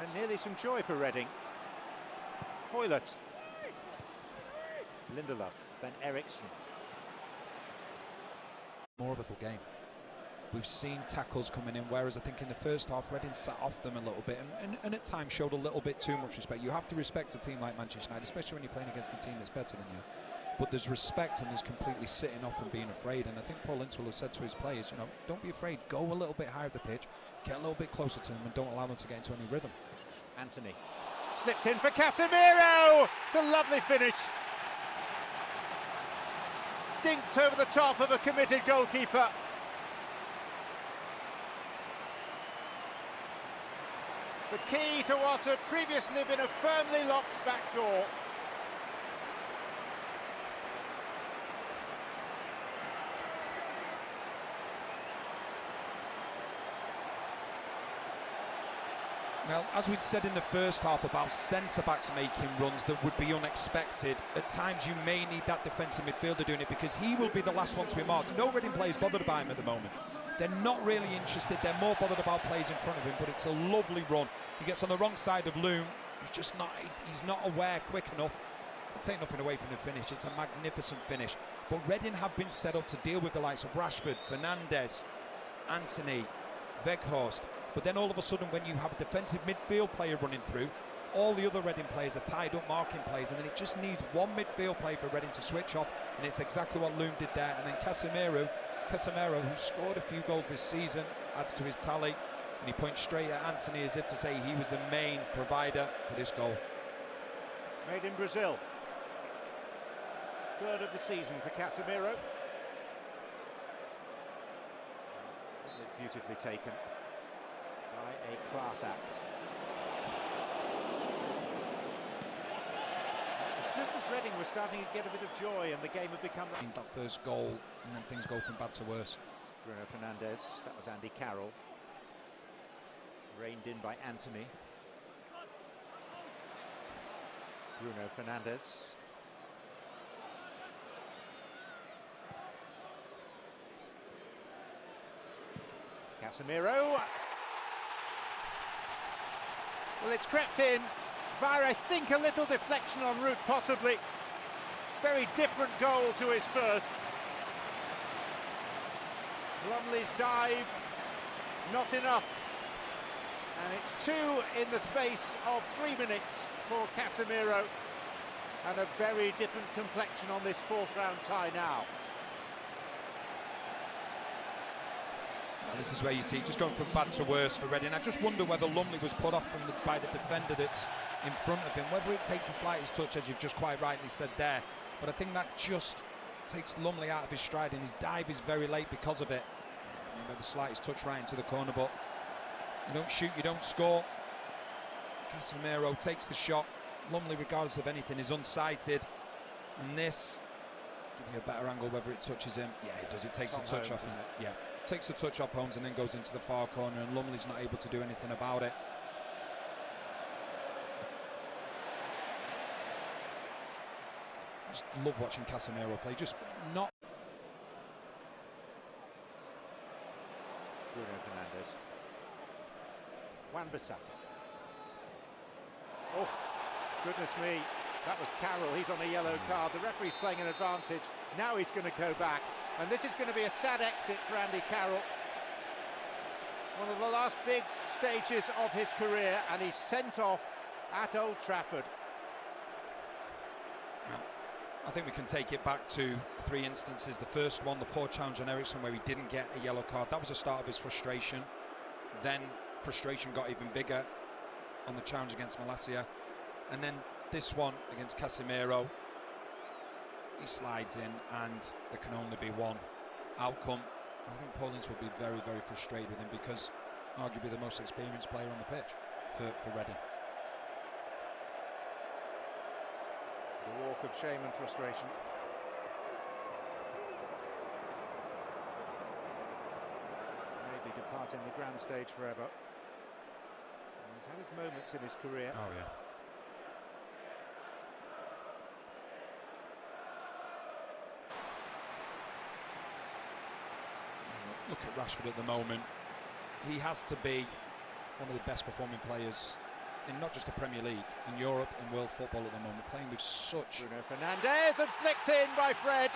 And nearly some joy for Reading. Hoylett. Lindelof, then Eriksson. More of a full game. We've seen tackles coming in, whereas I think in the first half Reading sat off them a little bit and at times showed a little bit too much respect. You have to respect a team like Manchester United, especially when you're playing against a team that's better than you. But there's respect and there's completely sitting off and being afraid. And I think Paul Ince will have said to his players, you know, don't be afraid, go a little bit higher up the pitch, get a little bit closer to them and don't allow them to get into any rhythm. Antony slipped in for Casemiro. It's a lovely finish. Dinked over the top of a committed goalkeeper. The key to what had previously been a firmly locked back door. Well, as we'd said in the first half about centre-backs making runs that would be unexpected, at times you may need that defensive midfielder doing it because he will be the last one to be marked. No Reading players bothered about him at the moment. They're not really interested, they're more bothered about plays in front of him, but it's a lovely run. He gets on the wrong side of Loom, he's not aware quick enough. I'll take nothing away from the finish, it's a magnificent finish. But Reading have been set up to deal with the likes of Rashford, Fernandes, Antony, Weghorst. But then all of a sudden when you have a defensive midfield player running through, all the other Reading players are tied up marking plays, and then it just needs one midfield play for Reading to switch off, and it's exactly what Loom did there. And then Casemiro, who scored a few goals this season, adds to his tally, and he points straight at Antony as if to say he was the main provider for this goal. Made in Brazil. Third of the season for Casemiro. Isn't it beautifully taken by a class act? It was just as Reading were starting to get a bit of joy and the game had become... That first goal, and then things go from bad to worse. Bruno Fernandes, that was Andy Carroll. Reined in by Antony. Bruno Fernandes. Casemiro. Well, it's crept in via, I think, a little deflection en route, possibly. Very different goal to his first. Lumley's dive, not enough. And it's 2 in the space of 3 minutes for Casemiro. And a very different complexion on this fourth round tie now. This is where you see it just going from bad to worse for Reading. I just wonder whether Lumley was put off by the defender that's in front of him, whether it takes the slightest touch, as you've just quite rightly said there. But I think that just takes Lumley out of his stride, and his dive is very late because of it. Maybe the slightest touch right into the corner, but you don't shoot, you don't score. Casemiro takes the shot. Lumley, regardless of anything, is unsighted. And this, give you a better angle whether it touches him. Yeah, it does. It takes the touch off him. Yeah. Takes the touch off Holmes and then goes into the far corner, and Lumley's not able to do anything about it. Just love watching Casemiro play, just not... Bruno Fernandes. Wan-Bissaka. Oh, goodness me, that was Carroll, he's on a yellow card. The referee's playing an advantage, now he's going to go back. And this is going to be a sad exit for Andy Carroll. One of the last big stages of his career, and he's sent off at Old Trafford. I think we can take it back to 3 instances. The first one, the poor challenge on Eriksson, where he didn't get a yellow card. That was the start of his frustration. Then frustration got even bigger on the challenge against Malacia. And then this one against Casemiro. He slides in, and there can only be one outcome. I think Paul Ince will be very, very frustrated with him, because arguably the most experienced player on the pitch for Reading. The walk of shame and frustration. Maybe departing the grand stage forever. He's had his moments in his career. Oh, yeah. Look at Rashford at the moment. He has to be one of the best performing players in not just the Premier League, in Europe, in world football at the moment, playing with such... Bruno Fernandes, and flicked in by Fred.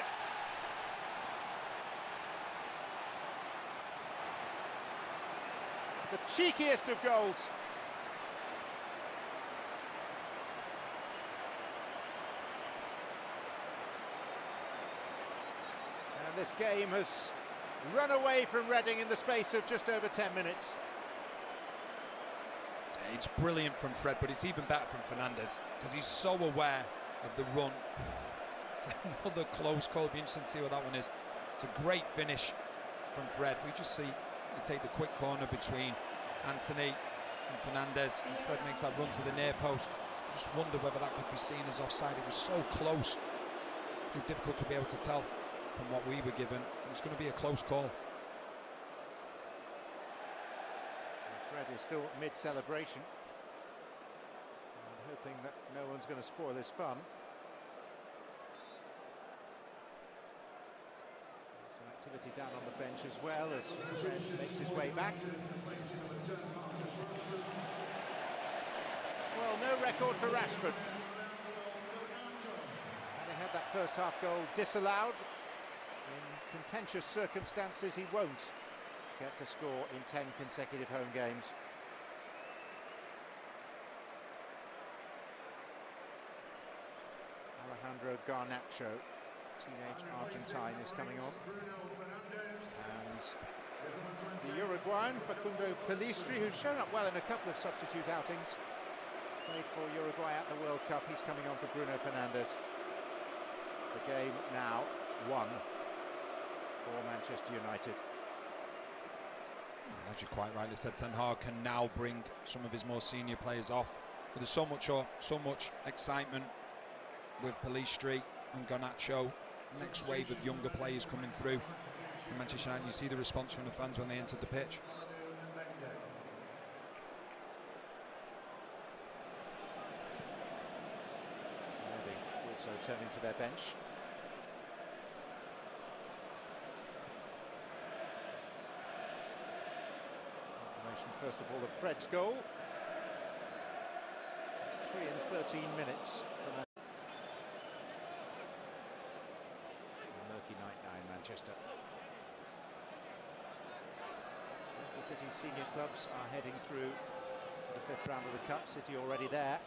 The cheekiest of goals. And this game has run away from Reading in the space of just over 10 minutes. It's brilliant from Fred, but it's even better from Fernandes because he's so aware of the run. It's another close call. It'll be interesting to see what that one is. It's a great finish from Fred. We just see he take the quick corner between Anthony and Fernandes, and Fred makes that run to the near post. I just wonder whether that could be seen as offside. It was so close. Too difficult to be able to tell from what we were given. It's going to be a close call. Fred is still mid-celebration, and hoping that no one's going to spoil his fun. Some activity down on the bench as well as Fred makes his way back. Well, no record for Rashford. Having had that first half goal disallowed, in contentious circumstances he won't get to score in 10 consecutive home games. Alejandro Garnacho, teenage Argentine, is coming on. And the Uruguayan Facundo Pellistri, who's shown up well in a couple of substitute outings, played for Uruguay at the World Cup. He's coming on for Bruno Fernandes. The game now 1 for Manchester United. As you quite rightly said, Ten Hag can now bring some of his more senior players off. But there's so much excitement with Pellistri and Garnacho. Next wave of younger players coming through in Manchester United. You see the response from the fans when they entered the pitch. Reading also turning to their bench. First of all, of Fred's goal. So it's 3 and 13 minutes for that. Murky night now in Manchester. Both the City's senior clubs are heading through to the 5th round of the Cup. City already there.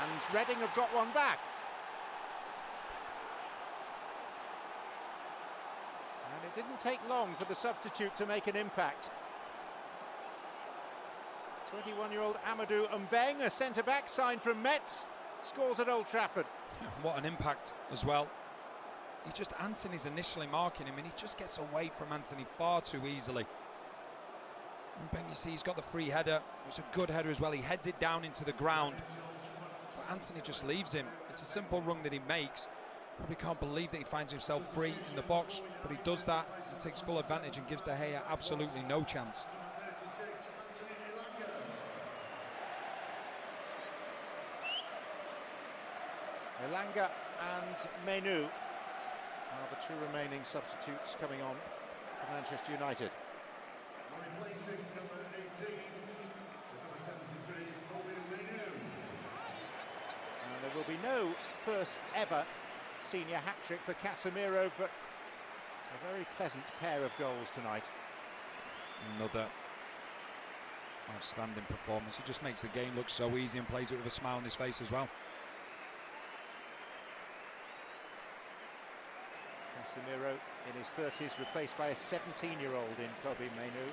And Reading have got one back. And it didn't take long for the substitute to make an impact. 21-year-old Amadou Mbeng, a centre-back signed from Metz, scores at Old Trafford. What an impact as well. Anthony's initially marking him and he just gets away from Anthony far too easily. Mbeng, you see, he's got the free header. It's a good header as well. He heads it down into the ground. But Anthony just leaves him. It's a simple run that he makes. Probably can't believe that he finds himself free in the box, but he does that and takes full advantage and gives De Gea absolutely no chance. Elanga and Menu are the 2 remaining substitutes coming on for Manchester United. Replacing number 18 is number 73, Kobbie Mainoo. And there will be no first ever senior hat-trick for Casemiro, but a very pleasant pair of goals tonight. Another outstanding performance. He just makes the game look so easy and plays it with a smile on his face as well. Casemiro in his 30s, replaced by a 17-year-old in Kobbie Mainoo.